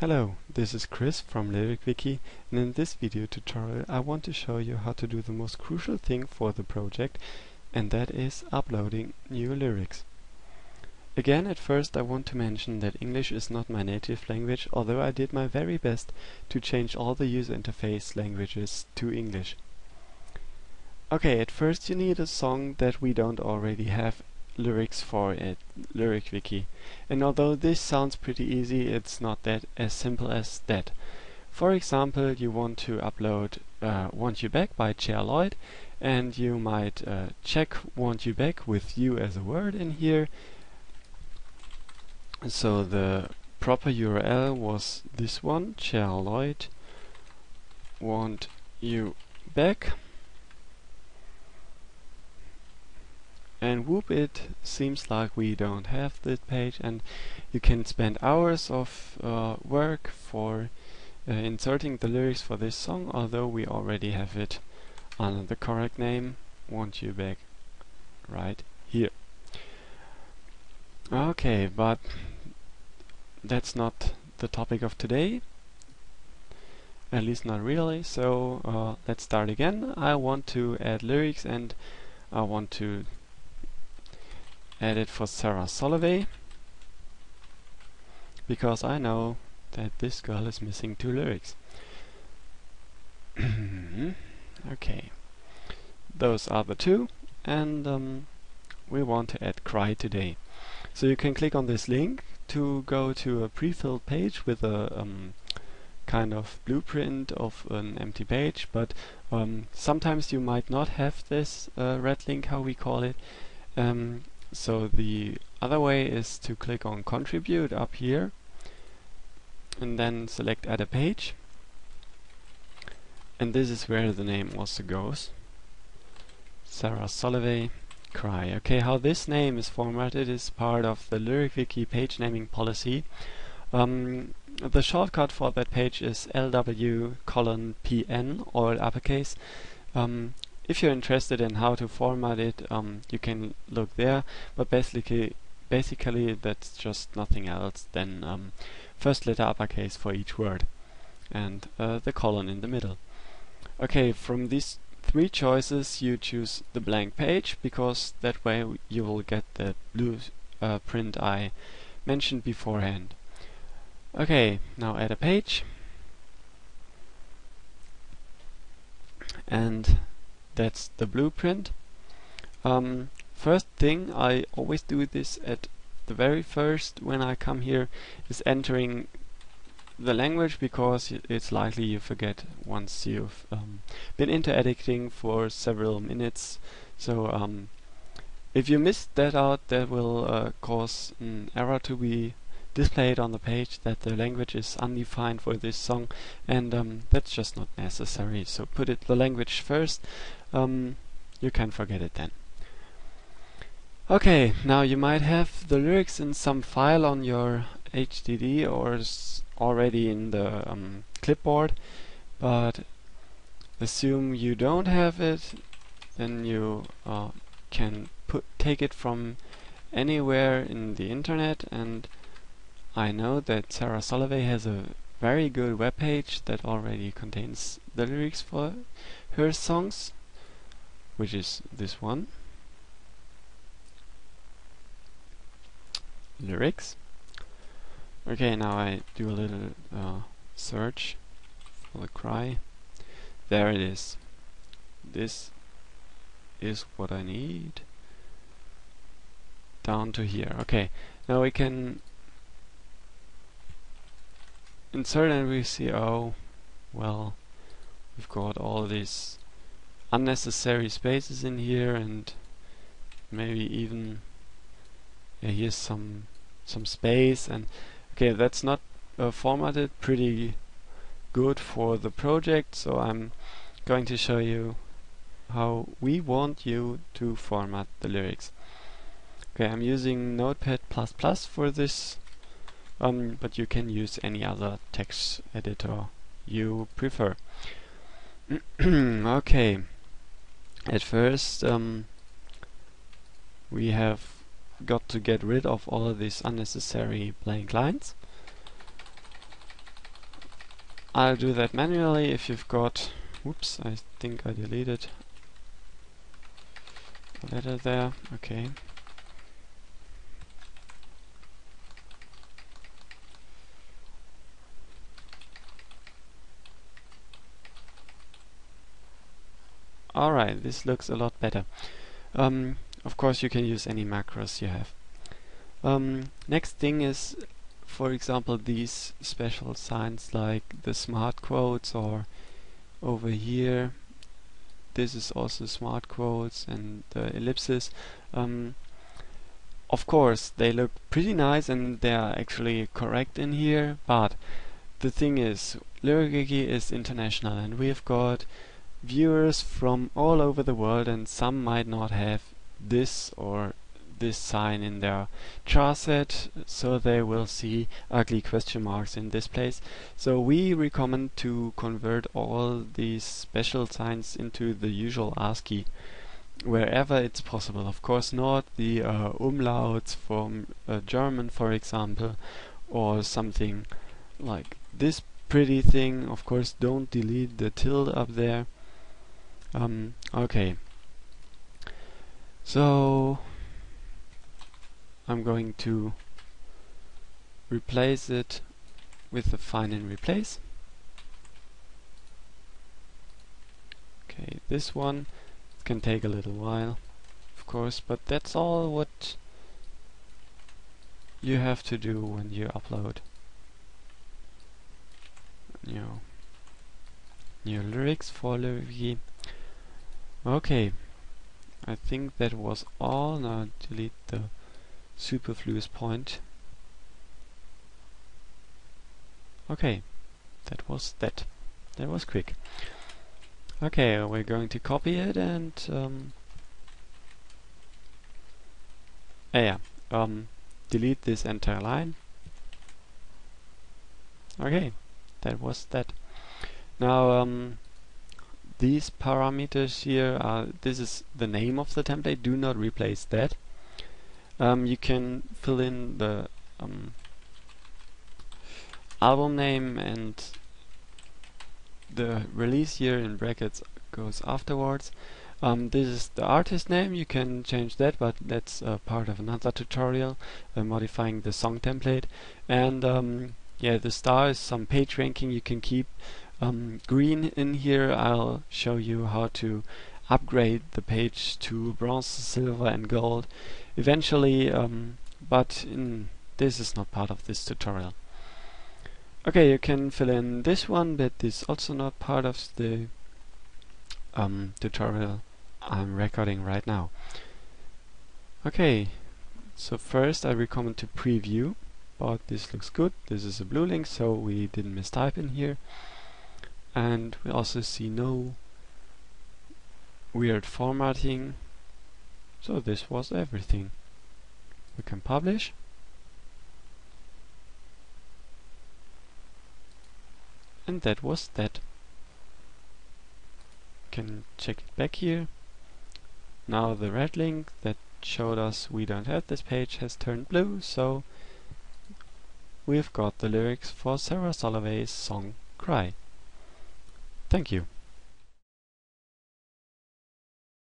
Hello, this is Chris from LyricWiki, and in this video tutorial I want to show you how to do the most crucial thing for the project, and that is uploading new lyrics. Again, at first I want to mention that English is not my native language, although I did my very best to change all the user interface languages to English. Okay, at first you need a song that we don't already have lyrics for at LyricWiki. And although this sounds pretty easy, it's not that as simple as that. For example, you want to upload Want You Back by Chair Lloyd, and you might check Want You Back with you as a word in here. So the proper URL was this one, Chair Lloyd Want You Back. And whoop, it seems like we don't have this page, and you can spend hours of work for inserting the lyrics for this song, although we already have it under the correct name, Want You Back, right here. Okay, but that's not the topic of today, at least not really, so let's start again. I want to add lyrics, and I want to add it for Sarah Solovey, because I know that this girl is missing 2 lyrics. Okay, those are the 2, and we want to add Cry today. So you can click on this link to go to a pre-filled page with a kind of blueprint of an empty page, but sometimes you might not have this red link, how we call it. So the other way is to click on Contribute up here and then select Add a Page, and this is where the name also goes, Sarah Solovey Cry. Okay, how this name is formatted is part of the LyricWiki page naming policy. The shortcut for that page is LW:PN, all uppercase. If you're interested in how to format it, you can look there, but basically that's just nothing else than first letter uppercase for each word and the colon in the middle. Okay, from these 3 choices you choose the blank page, because that way you will get the blue print I mentioned beforehand. Okay, now add a page, and that's the blueprint. First thing, I always do this at the very first when I come here, is entering the language, because it's likely you forget once you've been into editing for several minutes. So if you missed that out, that will cause an error to be displayed on the page that the language is undefined for this song, and that's just not necessary. So put the language first. You can forget it then. Okay, now you might have the lyrics in some file on your HDD or already in the clipboard, but assume you don't have it, then you can take it from anywhere in the internet. And I know that Sarah Solovey has a very good webpage that already contains the lyrics for her songs, which is this one, lyrics. Okay, now I do a little search for the cry. There it is. This is what I need. Down to here. Okay, now we can insert, and we see, oh, well, we've got all these unnecessary spaces in here, and maybe even here's some space, and okay, that's not formatted pretty good for the project, so I'm going to show you how we want you to format the lyrics. Okay, I'm using Notepad++ for this, but you can use any other text editor you prefer. Okay, at first we have got to get rid of all of these unnecessary blank lines. I'll do that manually if you've got... Whoops, I think I deleted a letter there. Okay. Alright, this looks a lot better. Of course you can use any macros you have. Next thing is, for example, these special signs like the smart quotes, or over here this is also smart quotes, and the ellipses. Of course they look pretty nice and they are actually correct in here, but the thing is, LyricWiki is international and we've got viewers from all over the world, and some might not have this or this sign in their char set, so they will see ugly question marks in this place. So we recommend to convert all these special signs into the usual ASCII wherever it's possible. Of course not the umlauts from German, for example, or something like this pretty thing. Of course don't delete the tilde up there. Okay, so I'm going to replace it with the find and replace. Okay, this one can take a little while, of course, but that's all what you have to do when you upload new lyrics for LyricWiki. Okay, I think that was all. Now delete the superfluous point. Okay, that was that. That was quick. Okay, we're going to copy it and delete this entire line. Okay, that was that. Now these parameters here are, this is the name of the template, do not replace that. You can fill in the album name, and the release year in brackets goes afterwards. This is the artist name, you can change that, but that's part of another tutorial, modifying the song template. And yeah, the star is some page ranking you can keep green in here. I'll show you how to upgrade the page to bronze, silver and gold eventually, but this is not part of this tutorial. Okay, you can fill in this one, but this is also not part of the tutorial I'm recording right now. Okay, so first I recommend to preview, but this looks good. This is a blue link, so we didn't mistype in here. And we also see no weird formatting. So this was everything. We can publish. And that was that. Can check it back here. Now the red link that showed us we don't have this page has turned blue, so we've got the lyrics for Sarah Solovey's song Cry. Thank you.